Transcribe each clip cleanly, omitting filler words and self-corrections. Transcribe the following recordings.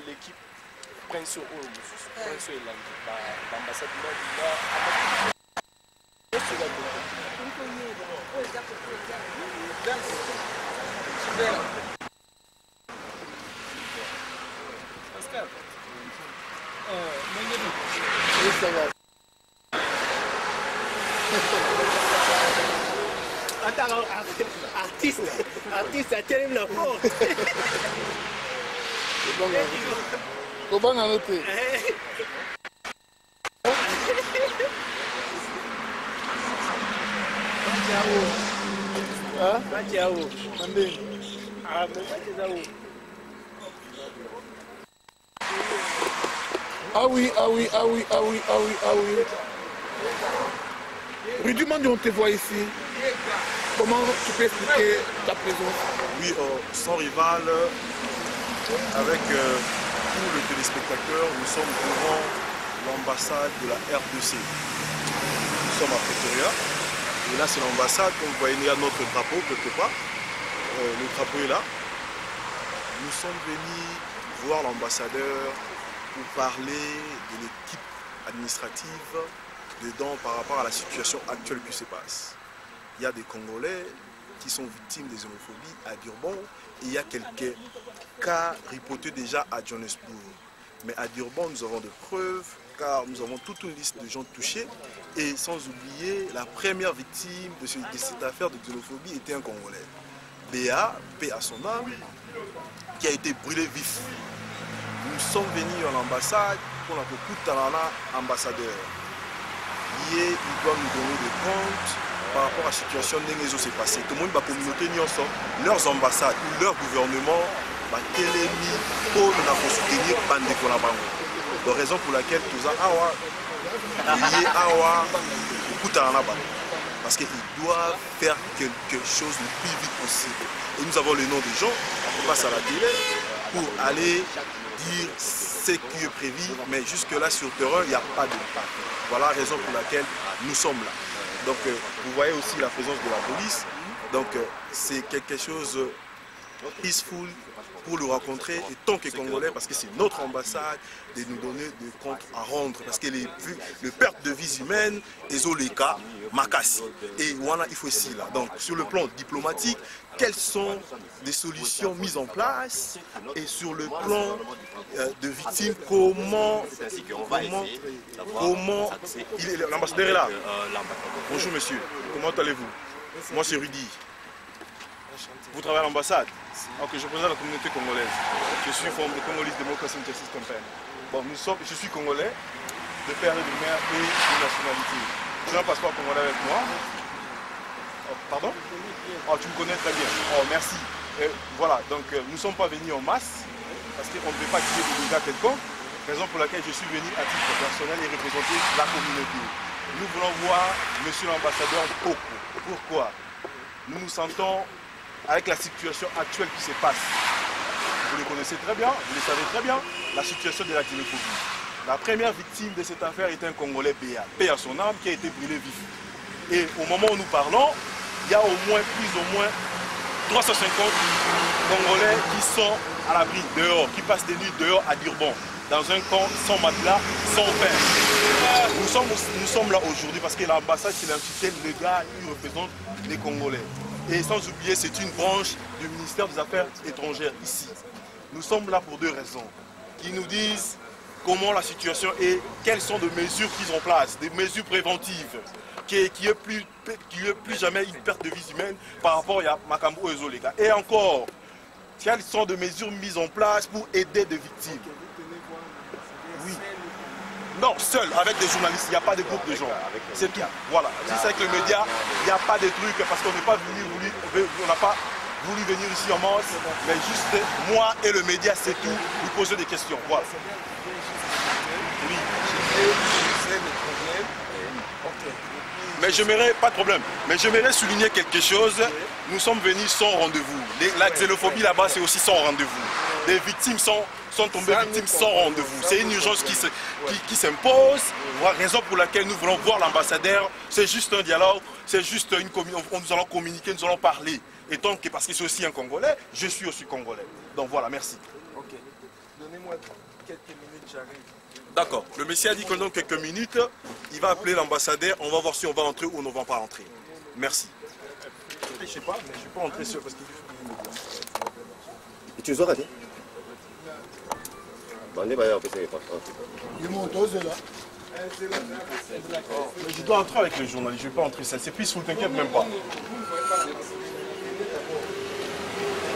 l'équipe Prince Prince l'ambassade Attends, artiste, tiens la porte. Comment on a noté? Ah oui, ah oui, ah oui, ah oui, ah oui, ah oui. Rudimandi, on te voit ici. Comment tu peux expliquer ta présence? Oui, sans rival, avec tous les téléspectateurs, nous sommes devant l'ambassade de la RDC. Nous sommes à Pretoria. Et là, c'est l'ambassade. Comme vous voyez, il y a notre drapeau quelque part. Le drapeau est là. Nous sommes venus voir l'ambassadeur pour parler de l'équipe administrative dedans par rapport à la situation actuelle qui se passe. Il y a des Congolais qui sont victimes des homophobies à Durban et il y a quelques cas reportés déjà à Johannesburg. Mais à Durban, nous avons des preuves car nous avons toute une liste de gens touchés et sans oublier la première victime de cette affaire de xénophobie était un Congolais. Béa, paix à son âme, qui a été brûlé vif. Nous sommes venus à l'ambassade pour la Talana ambassadeur. Il doit nous donner des comptes par rapport à la situation qui s'est passée. Tout le monde, la communauté, leurs ambassades ou leur gouvernement, pour nous soutenir la raison pour laquelle nous avons parce qu'ils doivent faire quelque chose le plus vite possible. Et nous avons le nom des gens, on passe à la télé pour aller dire ce qui est prévu, mais jusque-là sur terrain, il n'y a pas de pas. Voilà la raison pour laquelle nous sommes là. Donc vous voyez aussi la présence de la police. Donc c'est quelque chose de peaceful pour le rencontrer et tant que Congolais, parce que c'est notre ambassade, de nous donner des comptes à rendre. Parce que les pertes de vies humaines, les Oleka, Makassi. Et voilà, il faut ici là. Donc sur le plan diplomatique, quelles sont les solutions mises en place et sur le plan de victimes, comment l'ambassadeur est là. Bonjour monsieur, comment allez-vous? Moi c'est Rudy. Vous travaillez à l'ambassade? Ok, je représente la communauté congolaise. Je suis formé de Congolese Democracy and Justice Campaign. Bon, je suis congolais, de père et de mère et de nationalité. J'ai un passeport congolais avec moi. Oh, pardon? Oh, tu me connais très bien. Oh, merci. Voilà, donc nous ne sommes pas venus en masse parce qu'on ne peut pas créer des dégâts quelconques. Raison pour laquelle je suis venu à titre personnel et représenter la communauté. Nous voulons voir monsieur l'ambassadeur Poko. Pourquoi? Nous nous sentons avec la situation actuelle qui se passe. Vous le connaissez très bien, vous le savez très bien, la situation de la xénophobie. La première victime de cette affaire est un Congolais Béa, paix à son âme, qui a été brûlé vif. Et au moment où nous parlons, il y a plus ou moins 350 Congolais qui sont à l'abri dehors, qui passent des nuits dehors à Durban, dans un camp sans matelas, sans pain. Nous sommes là aujourd'hui parce que l'ambassade, c'est l'entité légale qui représente les Congolais. Et sans oublier, c'est une branche du ministère des Affaires étrangères ici. Nous sommes là pour deux raisons. Qui nous disent comment la situation est, quelles sont les mesures prises en place, des mesures préventives, qu'il n'y ait plus jamais une perte de vie humaine par rapport à Makambo et Zolega. Et encore, quelles sont des mesures mises en place pour aider des victimes? Oui. Non, seul, avec des journalistes, il n'y a pas de groupe de gens. C'est tout. Voilà. Si c'est avec les médias, il n'y a pas de trucs parce qu'on n'est pas venu, on n'a pas voulu venir ici en masse, mais juste moi et le média, c'est tout, lui poser des questions. Voilà. Oui. Mais j'aimerais, pas de problème, mais j'aimerais souligner quelque chose. Nous sommes venus sans rendez-vous. La xénophobie là-bas, c'est aussi sans rendez-vous. des victimes sont tombées victimes sans rendez-vous. C'est une urgence qui s'impose, raison pour laquelle nous voulons voir l'ambassadeur. C'est juste un dialogue, c'est juste une communication. Nous allons communiquer, nous allons parler. Et donc, parce que c'est aussi un Congolais, je suis aussi Congolais. Donc voilà, merci. Ok. Donnez-moi quelques minutes, j'arrive. D'accord. Le monsieur a dit que dans quelques minutes, il va appeler l'ambassadeur. On va voir si on va entrer ou on ne va pas entrer. Merci. Je ne sais pas, mais je ne vais pas entrer sur parce qu'il Et tu auras dit? Il est monté là. Mais je dois entrer avec les journalistes, je ne vais pas entrer ça. C'est plus, ne t'inquiète même pas.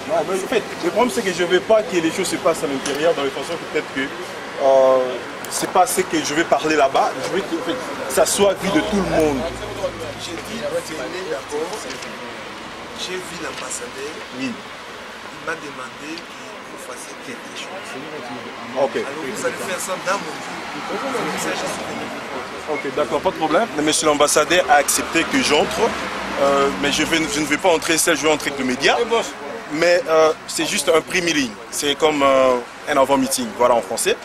Non, mais en fait, le problème c'est que je ne veux pas que les choses se passent à l'intérieur dans les façons que peut-être que c'est pas ce que je vais parler là-bas. Je veux que en fait, ça soit vu de tout le monde. J'ai dit, d'accord. J'ai vu l'ambassadeur. Oui. Il m'a demandé que vous fassiez quelque chose. Ok. Alors vous allez faire ça dans mon vie. Ok, d'accord, pas de problème. Mais monsieur l'ambassadeur a accepté que j'entre. Mais je ne vais pas entrer seul, je vais entrer avec le média. Mais c'est juste un pré-meeting. C'est comme un avant-meeting, voilà en français.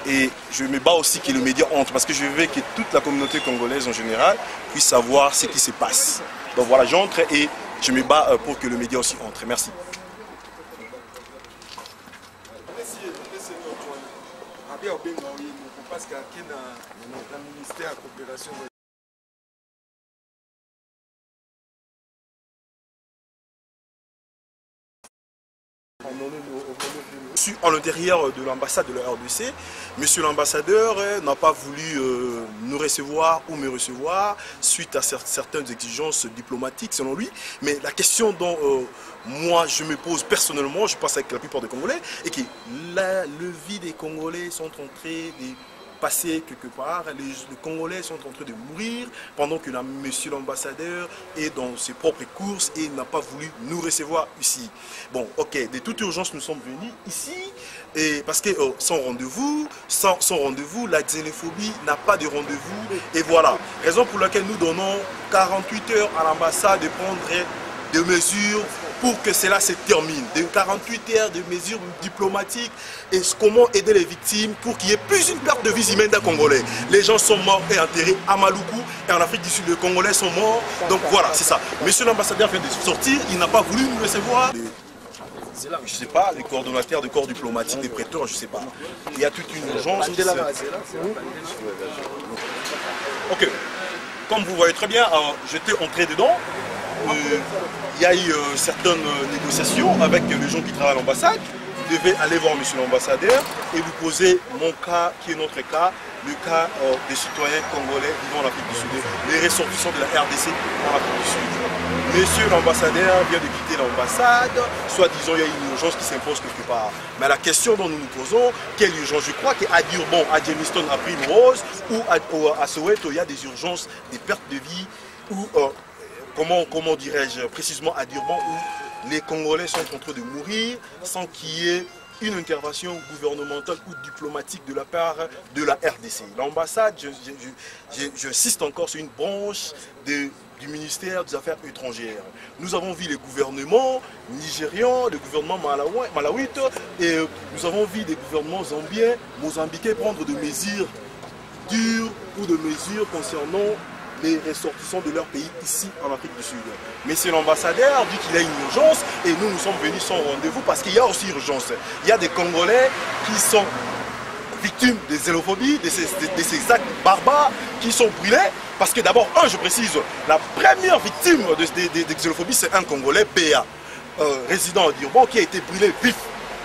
Et je me bats aussi que le média entre parce que je veux que toute la communauté congolaise en général puisse savoir ce qui se passe. Donc voilà, j'entre et je me bats pour que le média aussi entre. Merci. Je suis à l'intérieur de l'ambassade de la RDC. Monsieur l'ambassadeur n'a pas voulu nous recevoir ou me recevoir suite à certaines exigences diplomatiques selon lui. Mais la question dont moi je me pose personnellement, je pense avec la plupart des Congolais, est que la vie des Congolais sont en train de passer quelque part, les Congolais sont en train de mourir pendant que monsieur l'ambassadeur est dans ses propres courses et n'a pas voulu nous recevoir ici. Bon, ok, de toute urgence nous sommes venus ici et parce que sans rendez-vous, la xénophobie n'a pas de rendez-vous et voilà. Raison pour laquelle nous donnons 48 heures à l'ambassade de prendre des mesures pour que cela se termine. De 48 heures de mesures diplomatiques et comment aider les victimes pour qu'il y ait plus une perte de vie humaine d'un Congolais. Les gens sont morts et enterrés à Maluku et en Afrique du Sud, les Congolais sont morts. Donc voilà, c'est ça. Monsieur l'ambassadeur vient de sortir, il n'a pas voulu nous recevoir. Je ne sais pas, les coordonnateurs de corps diplomatiques, des prêteurs, je ne sais pas. Il y a toute une urgence. Ok. Comme vous voyez très bien, j'étais entré dedans. Il y a eu certaines négociations avec les gens qui travaillent à l'ambassade. Je devais aller voir monsieur l'ambassadeur et lui poser mon cas, qui est notre cas, le cas des citoyens congolais vivant en Afrique du Sud, les ressortissants de la RDC en Afrique du Sud. Monsieur l'ambassadeur vient de quitter l'ambassade, soit disons il y a une urgence qui s'impose quelque part. Mais la question dont nous nous posons, quelle urgence? Je crois qu'à Durban, à Jamestown, à Primrose ou à Soweto, il y a des urgences, des pertes de vie ou comment dirais-je, précisément à Durban, où les Congolais sont en train de mourir sans qu'il y ait une intervention gouvernementale ou diplomatique de la part de la RDC. L'ambassade, j'insiste encore, c'est une branche du ministère des Affaires étrangères. Nous avons vu les gouvernements nigérians, le gouvernement malawite, et nous avons vu des gouvernements zambiens, mozambiquais prendre des mesures dures ou des mesures concernant les ressortissants de leur pays ici en Afrique du Sud. Monsieur l'ambassadeur dit qu'il y a une urgence et nous sommes venus sans rendez-vous parce qu'il y a aussi urgence. Il y a des Congolais qui sont victimes de xénophobie, de ces actes barbares qui sont brûlés. Parce que d'abord, je précise, la première victime de xénophobie, c'est un Congolais, PA, résident à Durban, qui a été brûlé vif.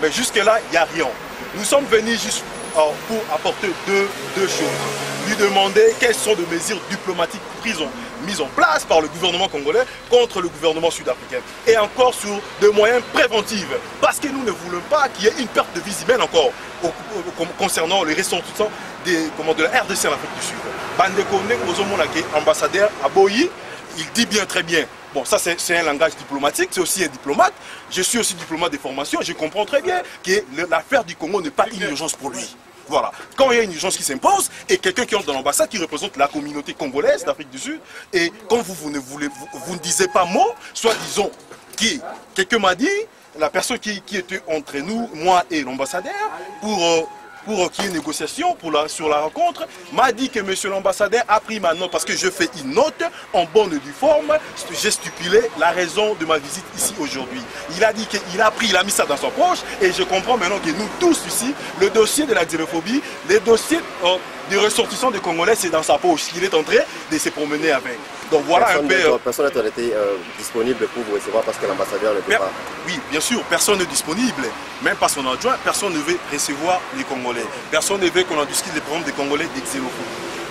Mais jusque-là, il n'y a rien. Nous sommes venus juste pour apporter deux choses. Lui demander quelles sont les mesures diplomatiques mises en place par le gouvernement congolais contre le gouvernement sud-africain. Et encore sur des moyens préventifs. Parce que nous ne voulons pas qu'il y ait une perte de vie humaine encore concernant les ressortissants de la RDC en Afrique du Sud. Bandeko ambassadeur Aboyi, il dit bien très bien. Bon, ça c'est un langage diplomatique, c'est aussi un diplomate. Je suis aussi diplomate de formation, je comprends très bien que l'affaire du Congo n'est pas une urgence pour lui. Voilà. Quand il y a une urgence qui s'impose et quelqu'un qui entre dans l'ambassade qui représente la communauté congolaise d'Afrique du Sud, et quand vous ne disiez pas mot, soit disons qui quelqu'un m'a dit, la personne qui était entre nous, moi et l'ambassadeur, pour qu'il y ait une négociation sur la rencontre, m'a dit que monsieur l'ambassadeur a pris ma note parce que je fais une note en bonne et due forme. J'ai stipulé la raison de ma visite ici aujourd'hui. Il a dit qu'il a pris, il a mis ça dans sa poche et je comprends maintenant que nous tous ici, le dossier de la xénophobie, les dossiers des ressortissants des Congolais, c'est dans sa poche. Il est en train de se promener avec. Donc voilà un peu... Personne n'a été disponible pour vous recevoir parce que l'ambassadeur ne peut pas. Oui, bien sûr, personne n'est disponible. Même pas son adjoint, personne ne veut recevoir les Congolais. Personne ne veut qu'on en discute les problèmes des Congolais de xénophobie.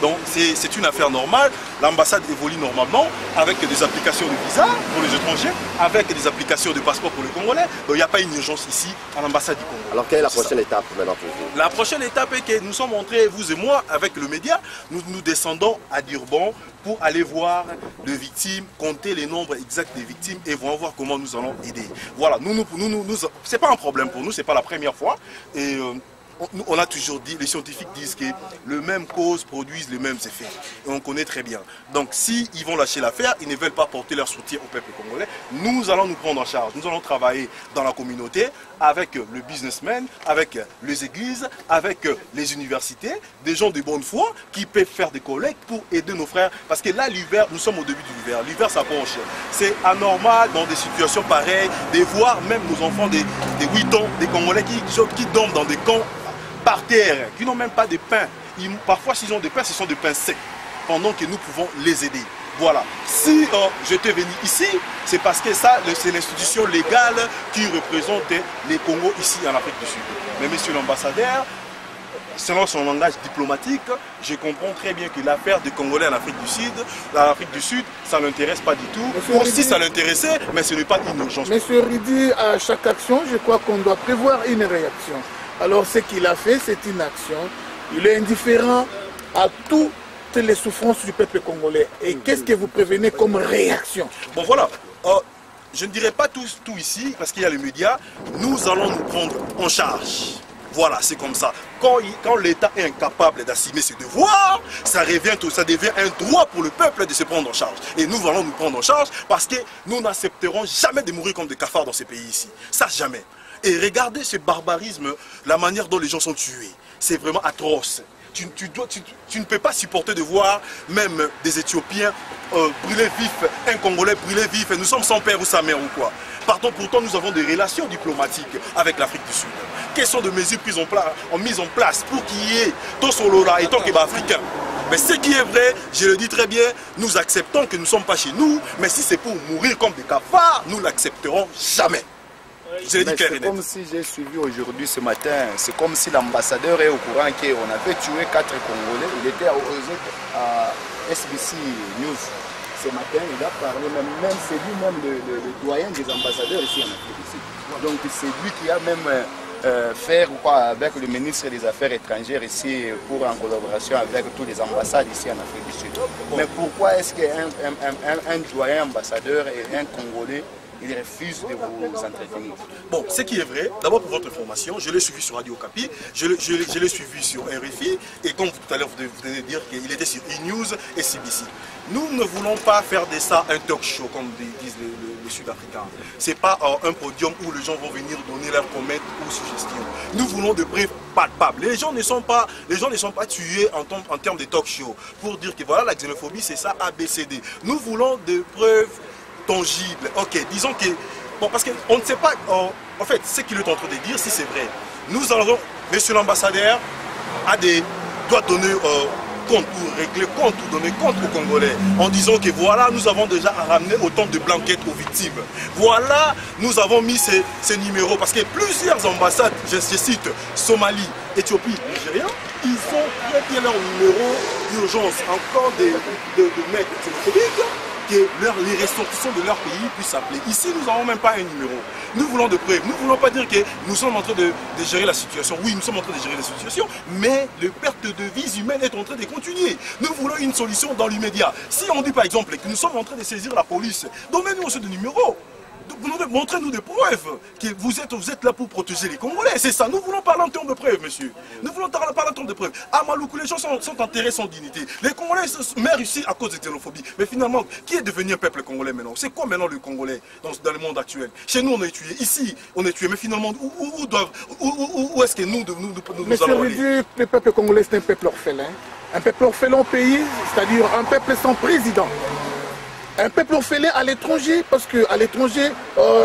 Donc c'est une affaire normale. L'ambassade évolue normalement avec des applications de visa pour les étrangers, avec des applications de passeport pour les Congolais. Donc il n'y a pas une urgence ici à l'ambassade du Congo. Alors quelle est la prochaine étape maintenant pour vous? La prochaine étape est que nous sommes entrés, vous et moi, avec le média, nous descendons à Durban pour aller voir les victimes, compter les nombres exacts des victimes et voir comment nous allons aider. Voilà, c'est pas un problème pour nous, c'est pas la première fois. Et on a toujours dit, les scientifiques disent que les mêmes causes produisent les mêmes effets. Et on connaît très bien. Donc s'ils vont lâcher l'affaire, ils ne veulent pas porter leur soutien au peuple congolais, nous allons nous prendre en charge. Nous allons travailler dans la communauté avec le businessman, avec les églises, avec les universités, des gens de bonne foi qui peuvent faire des collectes pour aider nos frères. Parce que là, l'hiver, nous sommes au début de l'hiver. L'hiver s'approche. C'est anormal dans des situations pareilles de voir même nos enfants de 8 ans, des Congolais qui dorment dans des camps par terre, qui n'ont même pas de pain. Parfois, s'ils ont des pains, ce sont des pains secs, pendant que nous pouvons les aider. Voilà. Si j'étais venu ici, c'est parce que ça, c'est l'institution légale qui représente les Congos ici en Afrique du Sud. Mais monsieur l'ambassadeur, selon son langage diplomatique, je comprends très bien que l'affaire des Congolais en Afrique du Sud, ça ne l'intéresse pas du tout. Moi aussi, ça l'intéressait, mais ce n'est pas une urgence. Monsieur Ridi, à chaque action, je crois qu'on doit prévoir une réaction. Alors ce qu'il a fait, c'est une action. Il est indifférent à toutes les souffrances du peuple congolais. Et qu'est-ce que vous prévenez comme réaction? Bon voilà, je ne dirais pas tout ici, parce qu'il y a les médias. Nous allons nous prendre en charge. Voilà, c'est comme ça. Quand l'État est incapable d'assumer ses devoirs, ça devient un droit pour le peuple de se prendre en charge. Et nous allons nous prendre en charge parce que nous n'accepterons jamais de mourir comme des cafards dans ces pays ici. Ça, jamais. Et regardez ce barbarisme, la manière dont les gens sont tués. C'est vraiment atroce. Tu ne peux pas supporter de voir même des Éthiopiens brûler vifs, un Congolais brûler vif, et nous sommes sans père ou sa mère ou quoi. Pourtant, nous avons des relations diplomatiques avec l'Afrique du Sud. Quelles sont les mesures mises en place pour qu'il y ait tout Solora et tout Kéba africain? Mais ce qui est vrai, je le dis très bien, nous acceptons que nous ne sommes pas chez nous, mais si c'est pour mourir comme des cafards, nous ne l'accepterons jamais. C'est comme si j'ai suivi aujourd'hui ce matin, c'est comme si l'ambassadeur est au courant qu'on avait tué 4 Congolais. Il était à SBC News ce matin, il a parlé, même c'est lui-même le doyen des ambassadeurs ici en Afrique du Sud. Donc c'est lui qui a même fait avec le ministre des Affaires étrangères ici pour en collaboration avec tous les ambassades ici en Afrique du Sud. Mais pourquoi est-ce qu'un doyen ambassadeur et un Congolais il refuse de vous entretenir? Bon, ce qui est vrai, d'abord pour votre information, je l'ai suivi sur Radio Okapi, je l'ai suivi sur RFI, et comme tout à l'heure vous venez de dire qu'il était sur E-News et CBC. Nous ne voulons pas faire de ça un talk show, comme disent les Sud-Africains. Ce n'est pas un podium où les gens vont venir donner leurs commentaires ou suggestions. Nous voulons des preuves palpables. Les gens ne sont pas tués en termes de talk show pour dire que voilà, la xénophobie, c'est ça, ABCD. Nous voulons des preuves tangible. Ok, disons que... Bon, parce qu'on ne sait pas... en fait, ce qu'il est en train de dire, si c'est vrai. Nous allons... Monsieur l'ambassadeur doit donner compte ou régler compte ou donner compte aux Congolais en disant que voilà, nous avons déjà ramené autant de blanquettes aux victimes. Voilà, nous avons mis ces numéros parce que plusieurs ambassades, je cite, Somalie, Éthiopie, Nigeria, ils ont très bien leur numéro d'urgence. Encore des mecs xénophobiques que les ressortissants de leur pays puissent s'appeler. Ici, nous n'avons même pas un numéro. Nous voulons de preuves. Nous ne voulons pas dire que nous sommes en train de gérer la situation. Oui, nous sommes en train de gérer la situation, mais le perte de vies humaines est en train de continuer. Nous voulons une solution dans l'immédiat. Si on dit par exemple que nous sommes en train de saisir la police, donnez-nous aussi des numéros. montrez-nous des preuves que vous êtes là pour protéger les Congolais. C'est ça, nous voulons parler en termes de preuves, monsieur. Nous voulons parler en termes de preuves. À Maluku, les gens sont enterrés sans dignité. Les Congolais meurent ici à cause de xénophobie. Mais finalement, qui est devenu un peuple congolais maintenant? C'est quoi maintenant le Congolais dans le monde actuel? Chez nous, on est tué. Ici, on est tué. Mais finalement, où est-ce que nous allons aller? Le peuple congolais, c'est un peuple orphelin. Un peuple orphelin au pays, c'est-à-dire un peuple sans président. Un peuple orphelin à l'étranger, parce qu'à l'étranger,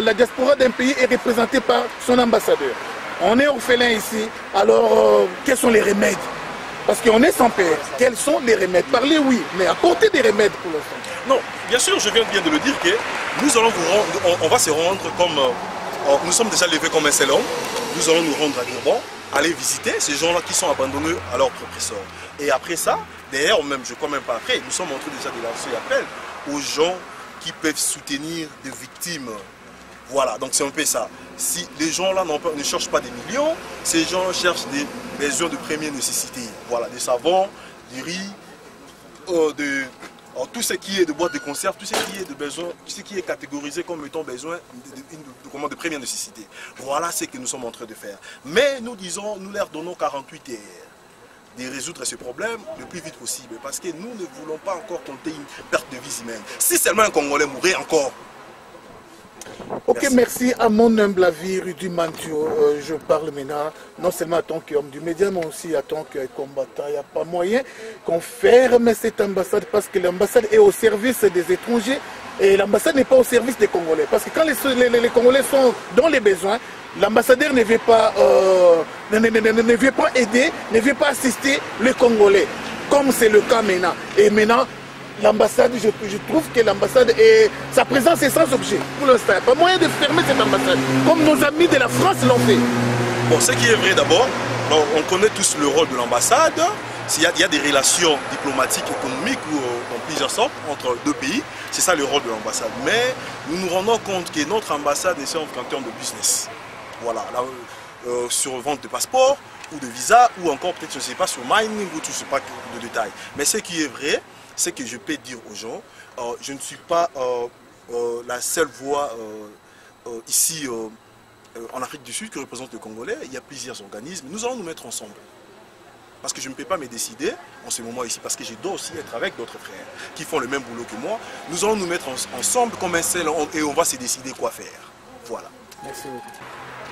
la diaspora d'un pays est représentée par son ambassadeur. On est orphelin ici, alors quels sont les remèdes? Parce qu'on est sans père. Quels sont les remèdes? Parlez, oui, mais apportez des remèdes pour l'instant. Non, bien sûr, je viens de le dire que nous allons on va se rendre comme... nous sommes déjà levés comme un seul homme. Nous allons nous rendre à Durban, aller visiter ces gens-là qui sont abandonnés à leur propre sort. Et après ça, d'ailleurs, même, je crois même pas après, nous sommes en train déjà de lancer appel aux gens qui peuvent soutenir des victimes. Voilà, donc c'est un peu ça. Si les gens là ne cherchent pas des millions, ces gens cherchent des besoins de première nécessité. Voilà, des savons, du riz, tout ce qui est de boîtes de conserve, tout ce qui est de besoin, tout ce qui est catégorisé comme étant besoin de première nécessité. Voilà ce que nous sommes en train de faire. Mais nous disons, nous leur donnons 48 heures de résoudre ce problème le plus vite possible. Parce que nous ne voulons pas encore compter une perte de vie humaine. Si seulement un Congolais mourrait encore. Ok, merci à mon humble avis, Rudy Mantio. Je parle maintenant, non seulement en tant qu'homme du média, mais aussi en tant que combattant. Il n'y a pas moyen qu'on ferme cette ambassade parce que l'ambassade est au service des étrangers et l'ambassade n'est pas au service des Congolais. Parce que quand les Congolais sont dans les besoins, l'ambassadeur ne veut pas aider, ne veut pas assister les Congolais, comme c'est le cas maintenant. Et maintenant, l'ambassade, je trouve que l'ambassade, sa présence est sans objet. Pour l'instant, il n'y a pas moyen de fermer cette ambassade, comme nos amis de la France l'ont fait. Bon, ce qui est vrai d'abord, on connaît tous le rôle de l'ambassade. Il y a des relations diplomatiques, économiques ou en plusieurs sortes entre deux pays. C'est ça le rôle de l'ambassade. Mais nous nous rendons compte que notre ambassade est en termes de business. Voilà, là, sur vente de passeports ou de visa, ou encore peut-être, je ne sais pas, sur mining ou je ne sais pas de détails. Mais ce qui est vrai, c'est que je peux dire aux gens, je ne suis pas la seule voix ici en Afrique du Sud qui représente le Congolais. Il y a plusieurs organismes. Nous allons nous mettre ensemble. Parce que je ne peux pas me décider en ce moment ici, parce que je dois aussi être avec d'autres frères qui font le même boulot que moi. Nous allons nous mettre ensemble comme un seul et on va se décider quoi faire. Voilà. Merci beaucoup.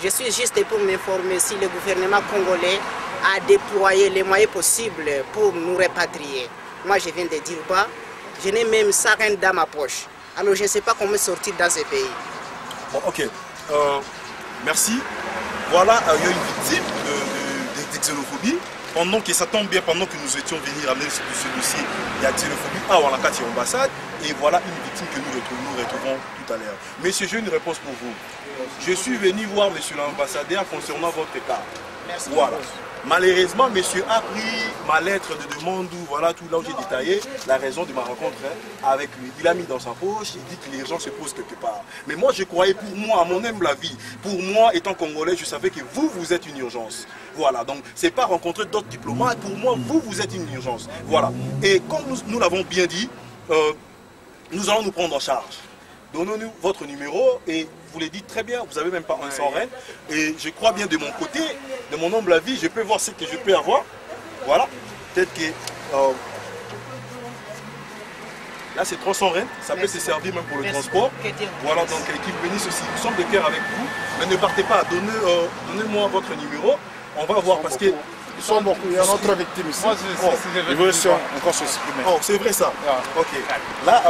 Je suis juste pour m'informer si le gouvernement congolais a déployé les moyens possibles pour nous répatrier. Moi, je viens de Durban, je n'ai même ça rien dans ma poche. Alors, je ne sais pas comment sortir dans ce pays. Bon, ok. Merci. Voilà, il y a une victime de xénophobie. Pendant que ça tombe bien, pendant que nous étions venus ramener ce dossier, il y a xénophobie à Oualakati ambassade. Et voilà une victime que nous retrouvons tout à l'heure. Monsieur, j'ai une réponse pour vous. Je suis venu voir monsieur l'ambassadeur concernant votre cas. Merci. Voilà. Malheureusement, monsieur a pris ma lettre de demande, voilà tout là où j'ai détaillé la raison de ma rencontre avec lui. Il a mis dans sa poche, il dit que les gens se posent quelque part. Mais moi, je croyais pour moi, à mon humble avis, pour moi, étant Congolais, je savais que vous êtes une urgence. Voilà, donc c'est pas rencontrer d'autres diplomates, pour moi, vous êtes une urgence. Voilà. Et comme nous l'avons bien dit, nous allons nous prendre en charge. Donnez-nous votre numéro et vous le dites très bien, vous n'avez même pas un sans reine. Et je crois bien de mon côté, de mon humble avis, je peux voir ce que je peux avoir. Voilà. Peut-être que là c'est 300 reines, ça peut se servir même pour le transport. Voilà, donc l'équipe bénisse aussi. Nous sommes de cœur avec vous. Mais ne partez pas, donnez-moi votre numéro. On va voir parce que. Ils sont beaucoup, il y a une autre victime ici. Ils veulent encore s'exprimer. Oh, c'est vrai ça. Ok. Là,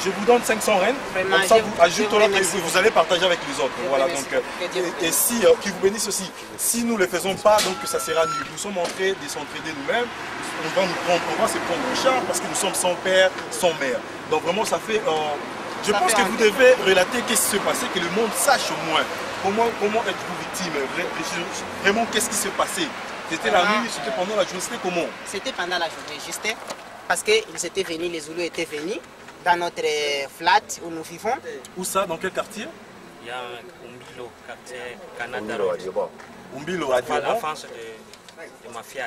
je vous donne 500 reines, comme ça vous ajoutez l'autre et vous allez partager avec les autres. Voilà, donc, et si, qui vous bénissent aussi, si nous ne le faisons pas, donc ça sera nul. Nous sommes en train de s'entraider nous-mêmes, on va se prendre en charge parce que nous sommes sans père, sans mère. Donc vraiment ça fait, je pense que vous devez relater qu'est-ce qui s'est passé, que le monde sache au moins comment êtes-vous victime, vraiment qu'est-ce qui s'est passé. C'était la nuit, c'était pendant la journée, c'était comment? C'était pendant la journée, juste parce qu'ils étaient venus, les Zoulous étaient venus dans notre flat où nous vivons. Où ça? Dans quel quartier? Il y a Umbilo, quartier Canada. Umbilo, à Durban. La France de Mafia.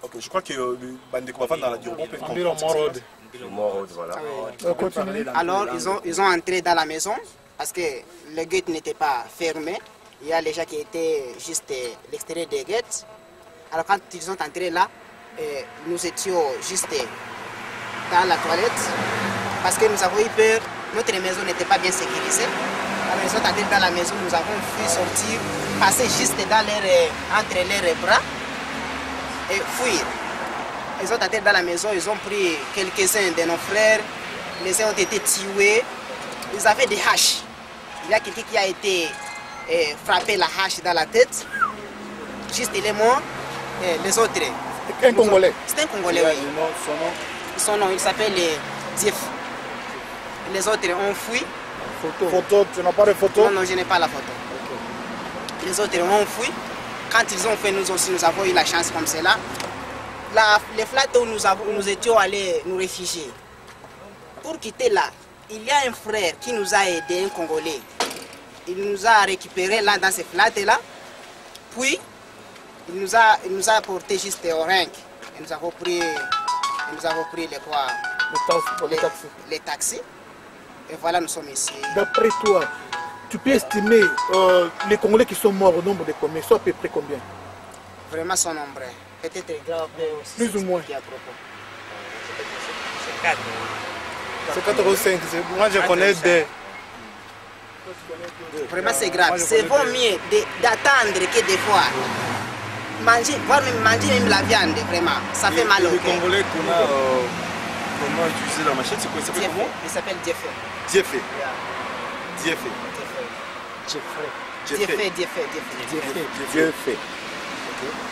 Ok, je crois que le Bandeko Bafan dans la Durban peut Umbilo Morod, voilà. Alors ils ont entré dans la maison parce que le gate n'était pas fermé. Il y a les gens qui étaient juste à l'extérieur des gates. Alors quand ils sont entrés là, nous étions juste dans la toilette parce que nous avons eu peur. Notre maison n'était pas bien sécurisée. Alors ils sont entrés dans la maison, nous avons fui sortir, passer juste dans entre leurs bras et fuir. Ils sont entrés dans la maison, ils ont pris quelques-uns de nos frères, les uns ont été tués. Ils avaient des haches. Il y a quelqu'un qui a été frappé la hache dans la tête. Juste il est mort. Les autres. C'est un Congolais. C'est un Congolais, oui. Son nom, il s'appelle Dief. Les autres ont fui. Photo, tu n'as pas de photo? Non, non, je n'ai pas la photo. Okay. Les autres ont fui. Quand ils ont fait, nous aussi, nous avons eu la chance comme cela. Les flats où nous étions allés nous réfugier. Pour quitter là, il y a un frère qui nous a aidé, un Congolais. Il nous a récupéré là dans ces flats là. Puis, il nous a porté juste au rank. Et nous avons pris les quoi? Les taxis. Et voilà, nous sommes ici. D'après toi, tu peux estimer les Congolais qui sont morts au nombre de combien? Soit à peu près combien? Vraiment son nombre. Peut-être grave aussi. Plus ou moins. C'est 4. C'est 4 ou 5. Moi je connais des. Vraiment c'est grave. C'est bon mieux d'attendre que des fois. Manger, voire même manger même la viande, vraiment. Ça fait mal au cœur. Les Congolais qu'on a comment utiliser la machette, c'est quoi? Il s'appelle comment? Il s'appelle Diefé. Diefé. Diefé.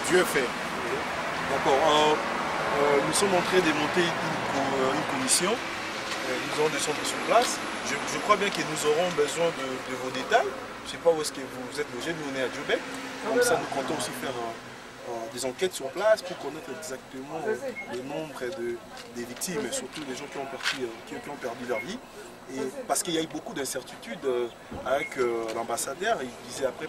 Diefé. D'accord. Nous sommes en train de monter une commission. Nous allons descendre sur place. Je crois bien que nous aurons besoin de vos détails. Je ne sais pas où est-ce que vous êtes logé. Nous, on est à Djobek. Comme ça, nous comptons aussi faire des enquêtes sur place pour connaître exactement le nombre des victimes et surtout des gens qui ont perdu leur vie. Et parce qu'il y a eu beaucoup d'incertitudes avec l'ambassadeur. Il disait après